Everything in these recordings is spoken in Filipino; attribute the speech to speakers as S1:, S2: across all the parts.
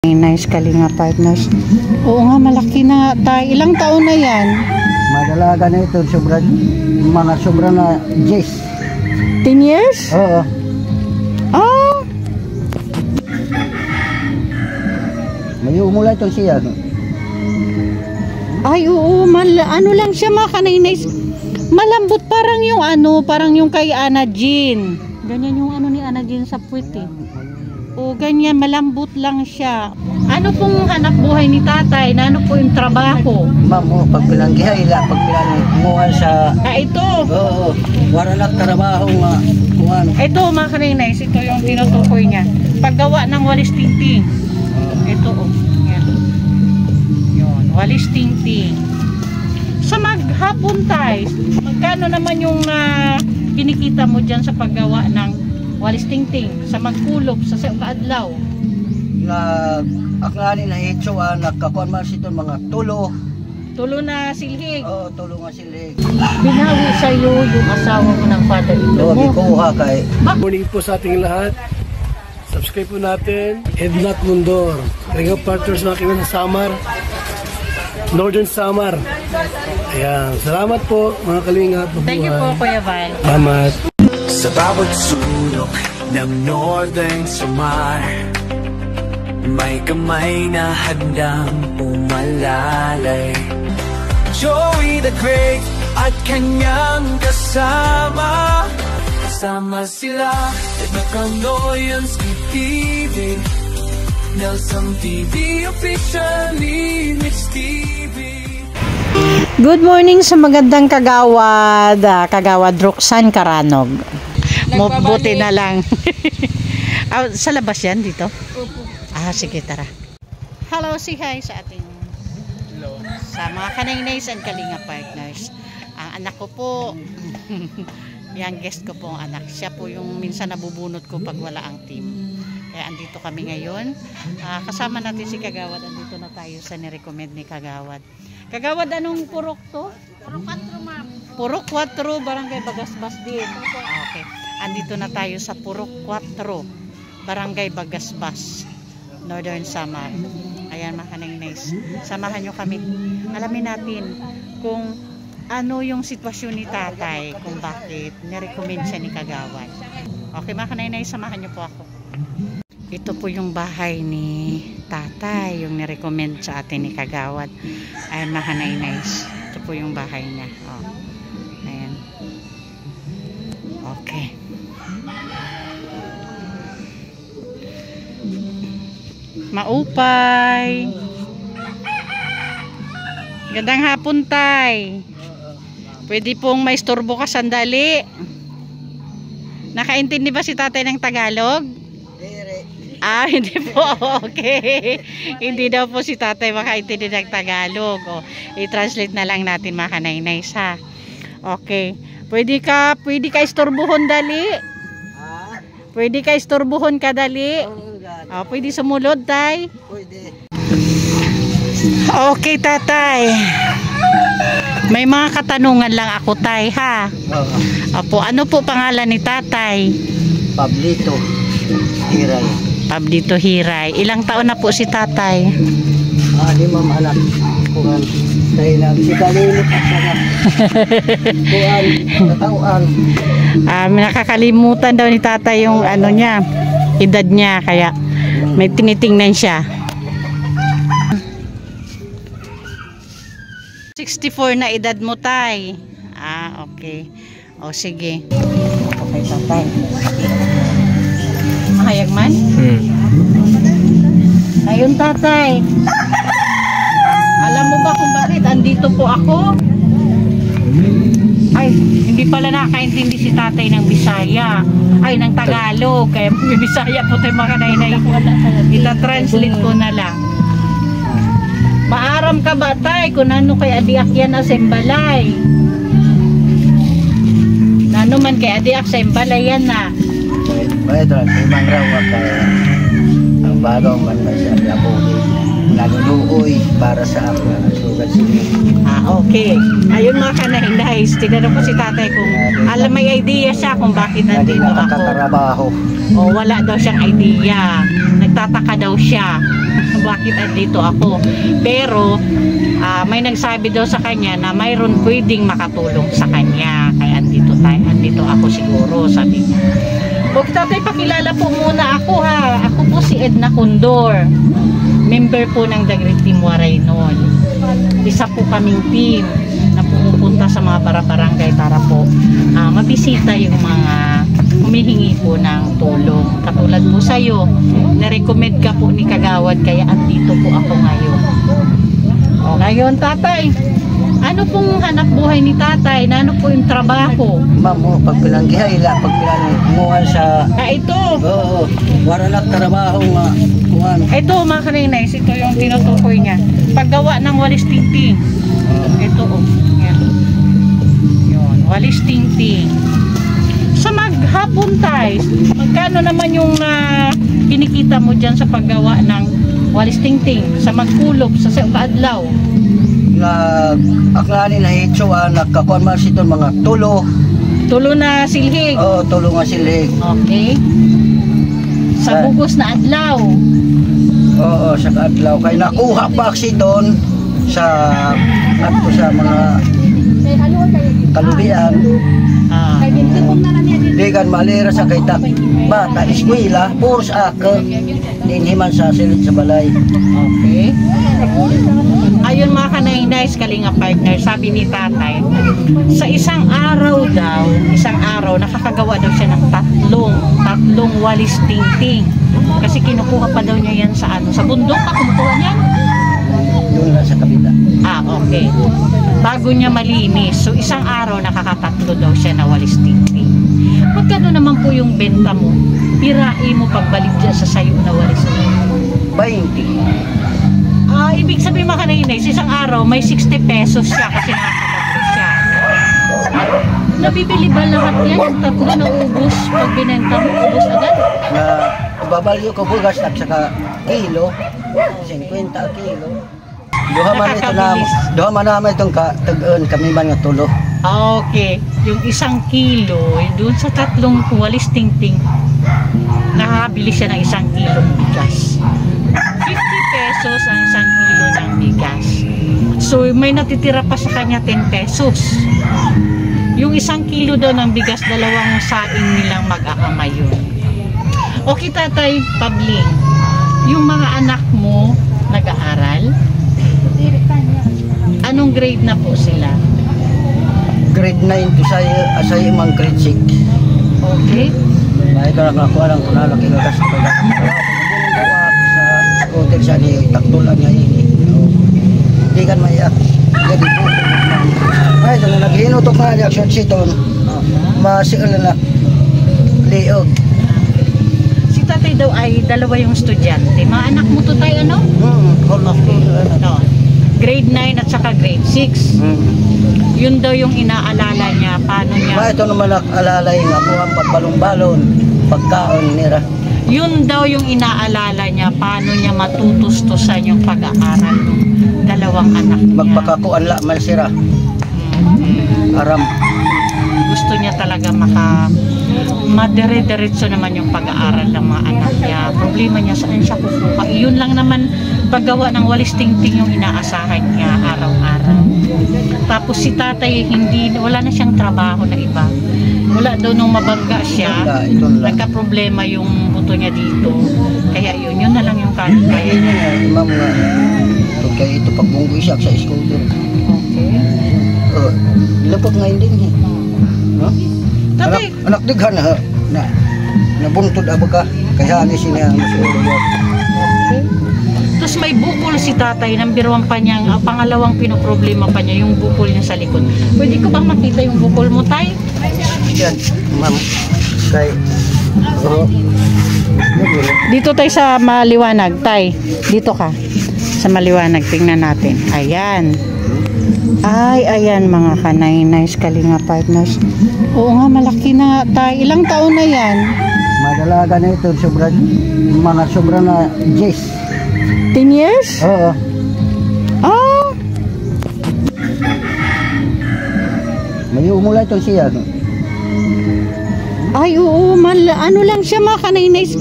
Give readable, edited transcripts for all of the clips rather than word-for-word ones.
S1: Nice Kalinga partners. Oo nga, malaki na tayo. Ilang taon na yan?
S2: Madalaga na ito, sobra na 10
S1: years?
S2: Oo.
S1: Ah!
S2: May umula ito siya.
S1: Ay, oo. Ano lang siya mga kanay-nice. Malambot parang yung kay Ana Jean. Ganyan yung ano ni Ana Jean sa puwit eh. O ganyan, malambot lang siya. Ano pong hanap buhay ni tatay? Na ano po yung trabaho?
S2: Ma'am, pag pinanggihay ila, pag pinangunguhan sa...
S1: Ito.
S2: Oo, wala lang trabaho nga.
S1: Ito mga kanay-nice, ito yung tinutukoy niya. Paggawa ng walis tingting. Ito yan. Yun, walis tingting. Sa maghapon tayo, magkano naman yung kinikita mo dyan sa paggawa ng walis tingting? Sa magkulop, sa kaadlaw?
S2: Akali na ito, nagkakuan man sito mga tulo.
S1: Tulo na silhig.
S2: Oo, tulo nga silhig.
S1: Binawi sa'yo yung asawa mo ng father-in-law mo.
S2: Gikuha kay...
S3: Morning po sa ating lahat. Subscribe po natin. Ednat Mundor. Kalinga partners mga kaibigan sa Samar. Northern Samar. Ayan. Salamat po mga kalinga.
S1: Thank you po Kuya Val.
S3: Salamat.
S4: Sa bawat sulok ng Northern Samar, may kamay na handang pumalalay. Joey the Great at kanyang kasama. Kasama sila at Nakanoyans TV, Nelson TV, officially Mitch TV.
S1: Good morning sa magandang kagawad. Kagawad Roxanne Caranog. Buti na lang. Sa labas yan dito? Sige, tara. Hello, say hi sa ating sa mga kanay-nice and Kalinga partners. Ang anak ko po, yung guest ko po ang anak. Siya po yung minsan nabubunot ko pag wala ang team. Kaya andito kami ngayon. Kasama natin si Kagawad. Andito na tayo sa nirecommend ni Kagawad. Kagawad, anong purok to? Purok 4, ma'am. Purok 4, Barangay Bagasbas din. Okay. Andito na tayo sa Purok 4, Barangay Bagasbas, Northern Samar. Ayan mga kanay-nice. Samahan nyo kami. Alamin natin kung ano yung sitwasyon ni tatay, kung bakit nirecommend siya ni Kagawad. Okay mga kanay-nice, samahan nyo po ako. Ito po yung bahay ni tatay, yung nirecommend sa atin ni Kagawad. Ayan mga kanay-nice. Ito po yung bahay niya. Ayan. Okay. Maupay. Gandang hapon tay. Pwede pong may istorbo ka sandali. Nakaintindi ba si tatay ng Tagalog? Hindi po. Okay. Hindi daw po si tatay makaintindi ng Tagalog. I-translate na lang natin mga kanay-nice ha. Okay. Pwede ka istorbohon dali. Pwede ka istorbohon ka dali. Pwede sumulod tay.
S2: Pwede.
S1: Okay tatay. May mga katanungan lang ako tay ha. Opo, ano po pangalan ni tatay?
S2: Pablito Hiray.
S1: Pablito Hiray. Ilang taon na po si tatay?
S2: Di ma'am, anak. Kuhan. Dahil lang si Kalilit at sana. Kuhan. Katauan.
S1: Nakakalimutan daw ni tatay yung ano niya, edad niya, kaya may tinitingnan siya. 64 na edad mo tay. Okay. Sige. Okay tatay. Mahayag man? Ayun tatay. Alam mo ba kung bakit andito po ako? Ay, hindi pala nakakaintindi si tatay ng Bisaya. Ay, ng Tagalog. Kaya may Bisaya po tayo mga kanay-nice. Ita-translate ko na lang. Maaram ka ba tay? Kung ano kay adiak yan na sembalay. Nano man kay adiak sembalay yan na.
S2: Pwede, limang rawa kaya ang bagong man na siya nabuhi. Naluluoy para sa ako.
S1: Okay. Ayun mga kanahindays, tinanong ko si tatay kung alam may idea siya kung bakit
S2: Hindi
S1: nandito ako.
S2: nakakatrabaho.
S1: O wala daw siyang idea. Nagtataka daw siya bakit nandito ako. Pero may nagsabi daw sa kanya na mayroon pwedeng makatulong sa kanya. Kaya andito ako siguro, sabi niya. O tatay, pakilala po muna ako ha. Ako po si Edna Condor. Member po ng The Great Team Waray noon. Isa po kaming team na pumupunta sa mga barangay para po mabisita yung mga humihingi po ng tulong. Katulad po sa'yo, na-recommend ka po ni Kagawad kaya andito po ako ngayon. O ngayon tatay, ano pong hanap buhay ni tatay? Na ano po yung trabaho?
S2: Ma'am, pag pinanggihay la, pag pinangunguhan sa...
S1: Ito.
S2: Oo, wala na trabaho nga. Kuhan.
S1: Ito mga kaninais, ito yung tinutukoy niya. Paggawa ng walis tingting. Ito oh. Yan. Yun, walis tingting. Sa maghapon tayo, magkano naman yung kinikita mo dyan sa paggawa ng walis tingting? Sa magkulop, sa kaadlaw?
S2: Aknani na hitsuan, nagkakuan man siton mga tulo.
S1: Tulo na silhig.
S2: Oo, tulo nga silhig.
S1: Okay. Sa bugos na adlaw.
S2: Oo, sa adlaw. Kaya nakuha pa siton sa ato sa mga kalubian. Digan malira sa kay bata eskwela, puros ako dinhiman sa silid sa balay.
S1: Okay. Ayun mga kanainais, kalinga partner, sabi ni tatay, sa isang araw nakakagawa daw siya ng tatlong walis tingting. Kasi kinukuha pa daw niya yan sa sa bundok pa kumukuha niyan?
S2: Doon lang sa kabila.
S1: Okay. Bago niya malinis. So isang araw nakakatatlo daw siya na walis tingting. Magkano naman po yung benta mo? Pirain mo pagbalik dyan sa sayo na walis tingting.
S2: 20.
S1: Ibig sabihin mga kanainais, isang araw may 60 pesos siya kasi nakakatatlo siya. Nabibili ba lahat yan? Yung tatlo na ubos pag binenta mo, ubos agad?
S2: Na babalyo ko bugas at saka kilo, 50 kilo. Duha man naman itong tag-on kami man nga tulo.
S1: Okay, yung isang kilo, doon sa tatlong walis tingting, nakabili siya ng isang kilong bigas. 50 pesos ang isang kilo ng bigas. So may natitira pa sa kanya 10 pesos. Yung isang kilo daw ng bigas, dalawang saing nilang mag-aama yun. Okay tatay Pabling, yung mga anak mo nag-aaral? Anong grade na po sila?
S2: Grade 9 to say mang grade 6.
S1: Okay.
S2: May nakuha lang ko na lang ilagas ko lang. Sa hotel siya ni taktulan niya ini. Hindi kan maiyak. Jadi po. Ay, ito na naghinutok na niya short siton. Masiul na liog.
S1: Si tatay daw ay dalawa yung estudyante. Mga anak mo to tayo ano? No. Grade 9 at saka grade 6. Yun daw yung inaalala niya. Paano niya?
S2: Ito naman alalay nga po ang pagbalong-balon, pagkaon nila.
S1: Yun daw yung inaalala niya. Paano niya matutustusan yung pag-aaral ng dalawang anak niya.
S2: Magpakakuan la man sira. Aram.
S1: Gusto niya talaga madire-diretso naman yung pag-aaral ng mga anak niya. Problema niya saan siya kukuha. Yun lang naman paggawa ng walis tingting yung inaasahan niya araw-araw. Tapos si tatay wala na siyang trabaho na iba. Wala daw nung mabangga siya, nagka-problema yung buto niya dito. Kaya yun na lang yung kaya niya.
S2: Ma'am nga, kaya ito pagbunggo siya sa scooter.
S1: Okay.
S2: Lapot nga hindi niya. Anak dighan na nabuntod abo ka kaya ani siya
S1: okay. Tapos may bukol si tatay, number 1 pa niyang, pangalawang pinoproblema pa niya yung bukol niya sa likod. Pwede ko bang makita yung bukol mo tay?
S2: Yan, ma'am. Kay
S1: dito tayo sa maliwanag tay. Dito ka sa maliwanag, tingnan natin. Ayan. Ay, ayan mga kanainais, kalinga partners. Oo nga, malaki na tayo. Ilang taon na yan?
S2: Madalaga na ito, sobra na 10
S1: 10 years?
S2: Oo.
S1: Ah,
S2: mula itong siya.
S1: Ay, oo, ano lang siya mga kanainays.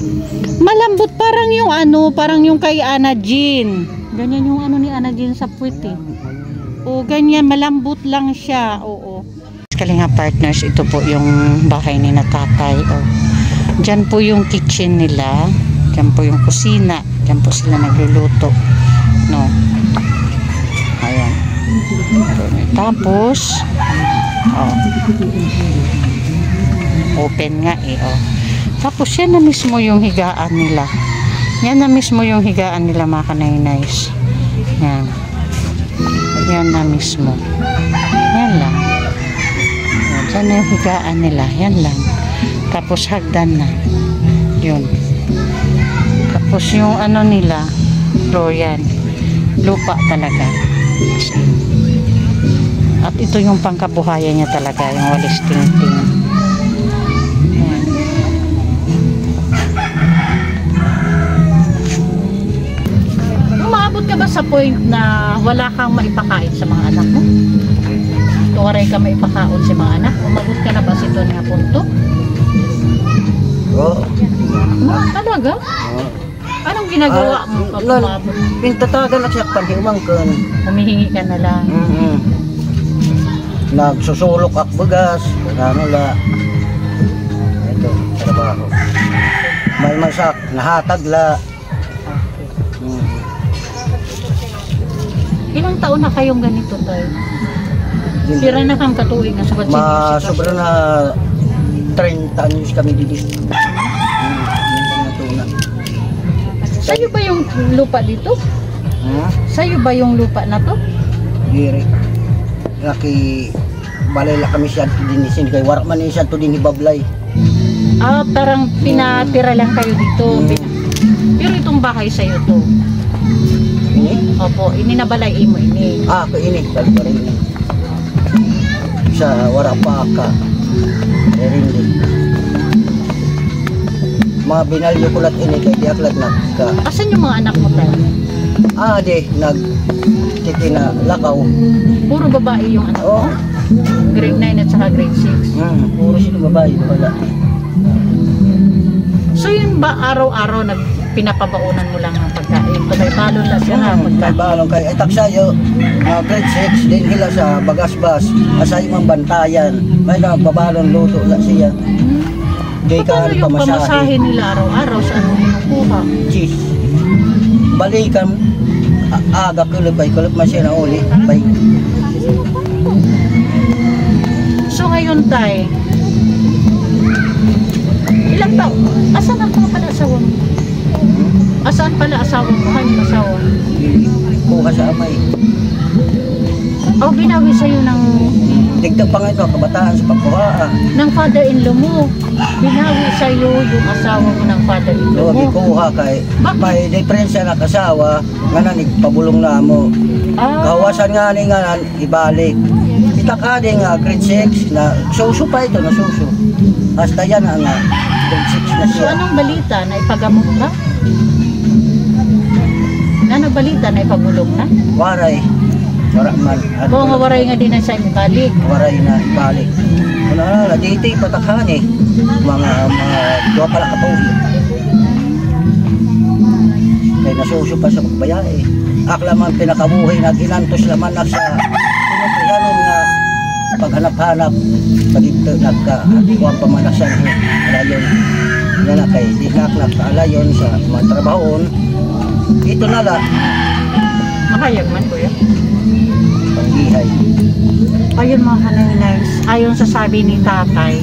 S1: Malambot parang yung parang yung kay Ana Jean. Ganyan yung ni Ana Jean sa puwit eh. Oo, ganyan, malambot lang siya. Oo. Kalinga partners, ito po yung bahay ni na tatay. Oh. Diyan po yung kitchen nila. Diyan po yung kusina. Diyan po sila nagluluto. No. Ayan. Tapos, oh. Open nga eh, oh. Tapos yan na mismo yung higaan nila. Yan na mismo yung higaan nila mga kanainays. Yan. Yan na mismo. Yan lang. Yan na yung higaan nila. Yan lang. Tapos hagdan na. Yun. Tapos yung nila, floor yan. Lupa talaga. At ito yung pangkabuhayan niya talaga. Yung walis ting-ting. Umabot ka ba sa point na wala kang maipakain sa mga anak mo? Tuwaray ka maipakaon sa mga anak? Umabot ka na ba sa ito nga punto?
S2: Oo.
S1: Talaga? Anong ginagawa mo pag umabot?
S2: Pintatagan at siya panhimang kan.
S1: Humihingi ka na lang.
S2: Nagsusulok ak bagas, ano la. Ito, trabaho. May masak, nahatag la.
S1: Ilang taon na kayong ganito tayo? Sira na kang katuig na sabat
S2: Sobra na 30 anyos kami dito.
S1: Sa'yo ba yung lupa dito? Sa'yo ba yung lupa na to?
S2: Diri. Laki balay la kami siya din isin kay warak man siya to din ibablay.
S1: Parang pinatira lang kayo dito. Pero itong bahay sa'yo to.
S2: Ini?
S1: Opo, ini nabalay mo ini.
S2: Ko ini kali pa rin. Sa warak pa ka. Rin din. Mga binalyo kulat ini kay di aklat na ka.
S1: Asan yung mga anak mo tayo?
S2: Titina lakaw.
S1: Puro babae yung anak mo? Grade 9 at saka grade 6?
S2: Puro sila babae. Wala.
S1: So yun ba araw-araw pinapabaunan mo lang ng pagkain? May balon lang siya na
S2: May
S1: pagkain?
S2: balon kay ay taksayo. Grade 6 din nila sa bagasbas. Asay mang bantayan. May babalon luto la siya. Di ka
S1: Paano yung pamasahe nila araw-araw? Saan mo kinukuha?
S2: Cheese. Balikan aga kulog man siya na uli. Bay.
S1: So ngayon tay, ilang taon? Asan ang pala asawa mo? Asaan pala asawa mo? Kanyang asawa?
S2: Kuha sa amay.
S1: Binawi sa'yo ng
S2: Digdag pa nga ito, kabataan sa pagkuha.
S1: father-in-law mo. Binawi sa'yo yung asawa mo ng father-in-law mo.
S2: Kuha kay may diferensya na kasawa nga na nagpabulong na mo. Kawasan nga ni nga ibalik. Kita din nga grade 6 na suso pa ito na suso. Hasta yan nga grade 6 na
S1: So
S2: siya.
S1: anong balita? Na ipagamot ka? Anong balita? Na ipabulong na?
S2: Waray. Wara man.
S1: Oo nga waray nga din na siya ibalik.
S2: Waray na ibalik. Wala, dito patakhan eh. Mga dua pala katuloy. Kaya nasuso pa sa pagbayay. Akla man pinakabuhay na ginantos laman na sa pinuprihanon nga paghanap-hanap pagito nagkakuha pa man sa alayon. Yan na kay di naknak sa alayon sa mga trabahoon. Ito na la.
S1: Makayag man kuya.
S2: Panghihay.
S1: Ayun mga kanainays, ayon sa sabi ni tatay,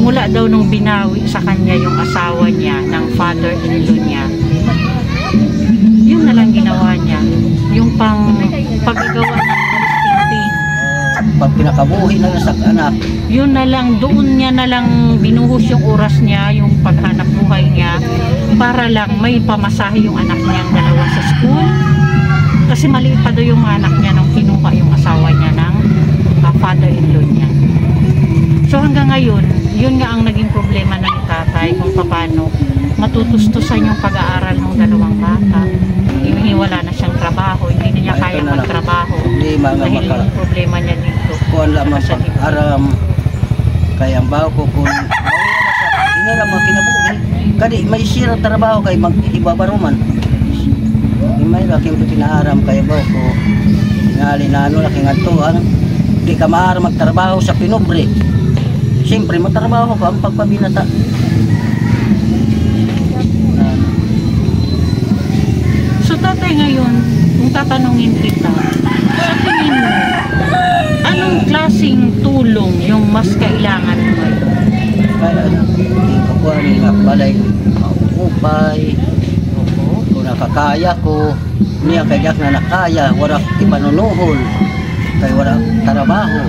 S1: mula daw nung binawi sa kanya yung asawa niya ng father-in-law niya, yun na lang ginawa niya, yung paggagawa ng listing.
S2: Pag pinakabuhay na sa anak,
S1: Yun na lang, doon niya na lang binuhos yung oras niya, yung paghanap buhay niya, para lang may pamasahe yung anak niyang dalawa sa school. Kasi maliit pa daw yung mga anak niya nung kinuha yung asawa niya ng father-in-law niya. So hanggang ngayon, yun nga ang naging problema ng tatay kung paano matutustusan yung pag-aaral ng dalawang bata. Wala na siyang trabaho, hindi na niya na kaya magtrabaho.
S2: Problema nga
S1: Dahil yung problema niya dito.
S2: kuan lamang pag-aram. Kaya ang baho ko kung inira mga kinabuhi. Kadi may sira trabaho kay mag-ibabaruman. May laking pinaaram kaya baho ko. Tingali na ano laking atuan. Di ka maaram magtrabaho sa pinobre. Siyempre magtrabaho ko ang pagpabinata.
S1: So tatay ngayon, kung tatanungin kita, sa tingin mo, anong klaseng tulong yung mas kailangan mo ngayon?
S2: Kaya hindi ko po ang balay maupay. Kung nakakaya ko, niya kayak na nakaya, wala ipanunuhol, kaya wala trabaho.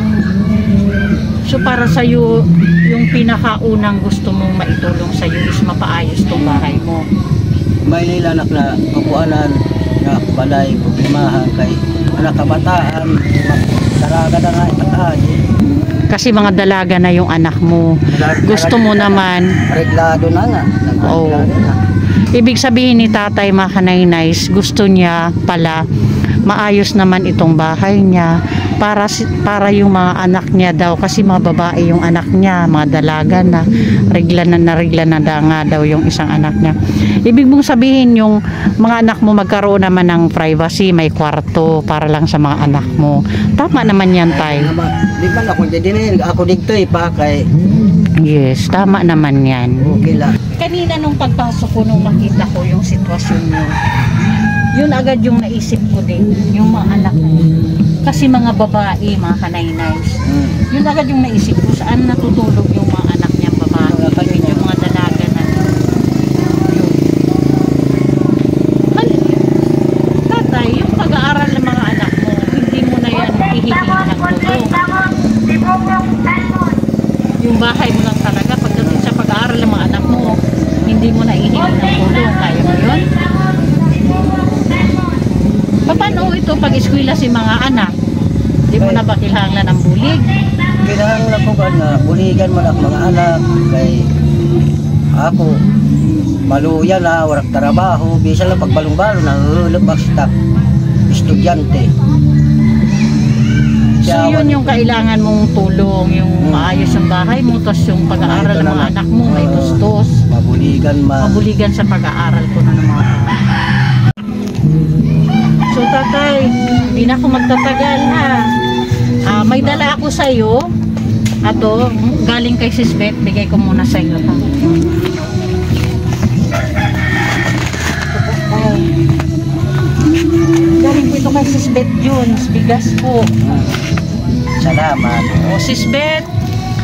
S1: So para sa'yo, yung pinakaunang gusto mong maitulong sa'yo is mapaayos tong bahay mo.
S2: May nilanak na kapuanan na balay, problemahan kay anak kabataan, taraga na nga itatay.
S1: Kasi mga dalaga na yung anak mo. Gusto mo naman,
S2: Reglado na nga.
S1: Oo. Ibig sabihin ni tatay mga kanay-nays, gusto niya pala maayos naman itong bahay niya para yung mga anak niya daw, kasi mga babae yung anak niya, mga dalaga na regla na nga daw yung isang anak niya. Ibig mong sabihin yung mga anak mo magkaroon naman ng privacy, may kwarto para lang sa mga anak mo. Tama naman yan, tay.
S2: Di man ako dinin, ako dito pa kay
S1: Yes, tama naman yan.
S2: okay lang.
S1: Kanina nung pagpasok ko, nung makita ko yung sitwasyon nyo, yun agad yung naisip ko din, yung mga anak mo. Kasi mga babae, mga kanay-nays, yun agad yung naisip ko, saan natutulog yung mga anak niyang babae, yung mga dalaga na yun. Tatay, yung pag-aaral ng mga anak mo, hindi mo na yan hihihingi ng tulong. Yung bahay mo lang talaga, pagdating sa pag-aaral ng mga anak mo, hindi mo na hihihingi ng tulong. Kaya mo yun? Paano ito pag eskwela si mga anak? Di mo na ba kailangan ng bulig?
S2: Kailangan ko ba na buligan mo ang mga anak kay ako maluya na, warak trabaho, bisa lang pagbalong-balo na hulog stak estudyante.
S1: So yun yung kailangan mong tulong, yung maayos ang bahay mo, tapos yung pag-aaral ng mga anak mo, may tustos. Mabuligan sa pag-aaral ko na ng mga anak. So tatay, hindi na ako magtatagal ha. May dala ako sa iyo. Ato, galing kay Sis Beth, bigay ko muna sa iyo ha. Galing po ito kay Sis Beth Jones, bigas po.
S2: Salamat.
S1: O Sis Beth,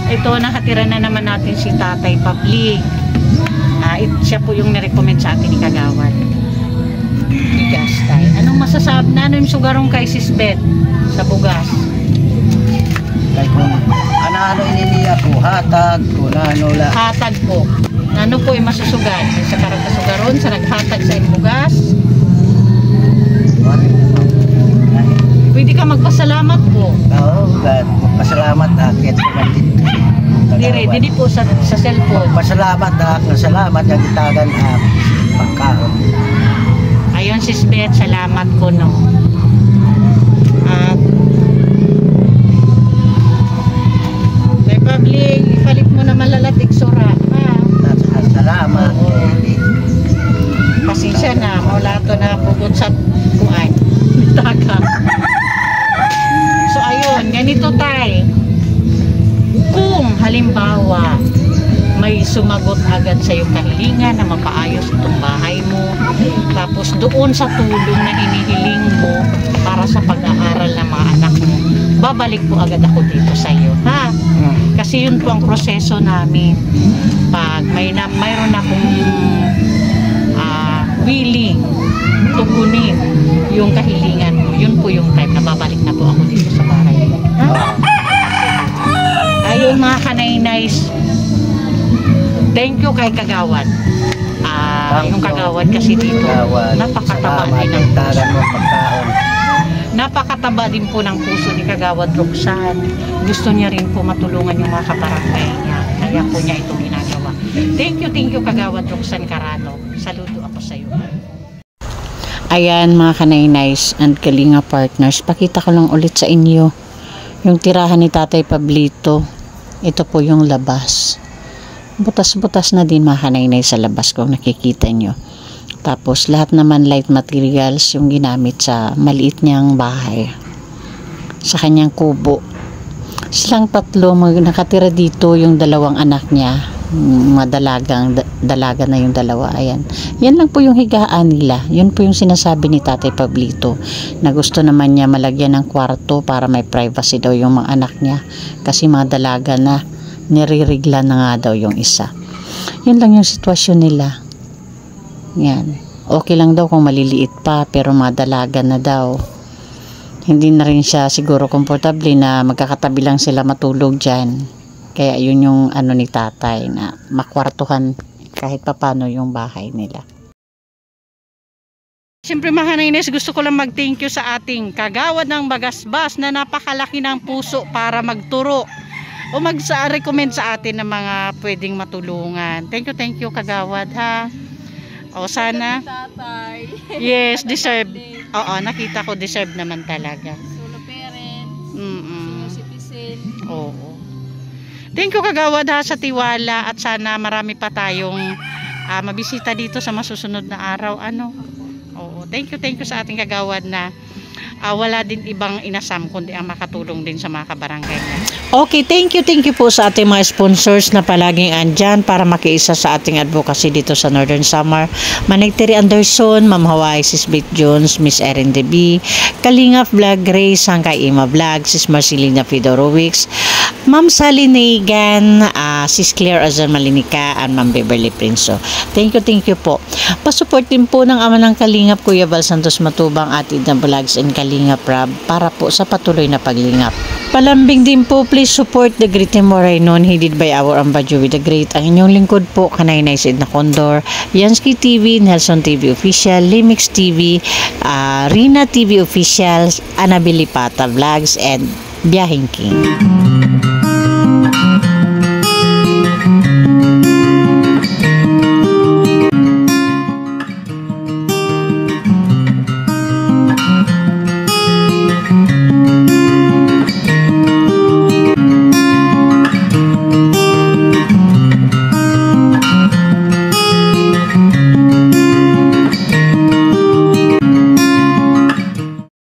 S1: ito nakatira na naman natin si Tatay Papli. Siya po yung nirecommend sa atin ni Kagawad. Bigas tayo. Anong masasabi na yung sugarong kay Sis Beth sa bugas?
S2: Kay kung ano ininiya ko, hatag, kung ano la.
S1: Hatag po. Ano po yung masusugan? Sa karagkasugaron, sa naghatag sa bugas? Pwede ka magpasalamat po.
S2: Oo, God. Pasalamat akit sa kantin.
S1: Didi po sa cellphone.
S2: Pasalamat salamat yung itagan pagkaon.
S1: Ayun Sis Beth, salamat ko no. At kay Pabling, ipalit mo na malalatig sura ha.
S2: Salamat.
S1: Pasensya na, mula to na pugot sa kuan. Taka. So ayun, ganito tay. Kung halimbawa may sumagot agad sa iyong kahilingan na mapaayos itong bahay mo, tapos doon sa tulong na hinihiling mo para sa pag-aaral ng mga anak mo, babalik po agad ako dito sa iyo ha. Kasi yun po ang proseso namin. Pag mayroon akong willing tugunin yung kahilingan mo, yun po yung time na babalik na po ako dito sa bahay ha? Ayun mga kanay-nays, thank you kay Kagawad. Yung Kagawad kasi dito, napakataba din ng puso. Napakataba din po ng puso ni Kagawad Roxanne. Gusto niya rin po matulungan yung mga kabarangay niya. Kaya po niya ito ginagawa. Thank you Kagawad Roxanne Carano. Saludo ako sa iyo. Ayan mga kanaynays and kalinga partners, pakita ko lang ulit sa inyo yung tirahan ni Tatay Pablito. Ito po yung labas. Butas-butas na din mga kanaynay sa labas kung nakikita nyo. Tapos lahat naman light materials yung ginamit sa maliit niyang bahay. Sa kanyang kubo. Silang tatlo nakatira dito, yung dalawang anak niya. Dalaga na yung dalawa. Ayan. Yan lang po yung higaan nila. Yun po yung sinasabi ni Tatay Pablito na gusto naman niya malagyan ng kwarto para may privacy daw yung mga anak niya. Kasi mga dalaga na, niririgla na nga daw yung isa. Yun lang yung sitwasyon nila. Yan. Okay lang daw kung maliliit pa, pero mga dalaga na daw. Hindi na rin siya siguro komportable na magkakatabi lang sila matulog dyan. Kaya yun yung ano ni tatay na makwartuhan kahit papano yung bahay nila. Siyempre mga kanaynays, gusto ko lang mag-thank you sa ating kagawad ng Bagasbas na napakalaki ng puso para magturo o mag-recommend sa atin ng mga pwedeng matulungan. Thank you kagawad ha. O sana. Yes, deserve. Oo, nakita ko deserve naman talaga.
S5: Solo parent,
S1: senior
S5: citizen.
S1: Oo. Thank you kagawad ha sa tiwala at sana marami pa tayong mabisita dito sa masusunod na araw. Oo, thank you sa ating kagawad na wala din ibang inasam kundi ang makatulong din sa mga kabarangay niya. Okay, thank you po sa ating mga sponsors na palaging andyan para makiisa sa ating advocacy dito sa Northern Samar. Manay Terry Anderson, Ma'am Hawaii, Sis Beth Jones, Miss Erin Debbie, Kalingap Vlog, Grace, Hangkay Ima Vlog, Sis Marcelina Fedorowicz, Ma'am Sally Nagan, Sis Claire Azar Malinica, and Ma'am Beverly Prinso. Thank you po. Pasupport din po ng ama ng Kalingap, Kuya Val Santos Matubang, at Idna Vlogs and Kalingap Rab para po sa patuloy na paglingap. Palambing din po, please support the Great Moreno, headed by our Ambadjo with the Great. Ang inyong lingkod po, Kanaynays Edna Condor, Yansky TV, Nelson TV Official, Limix TV, Rina TV Official, Annabelle Pata Vlogs, and Biyahing King.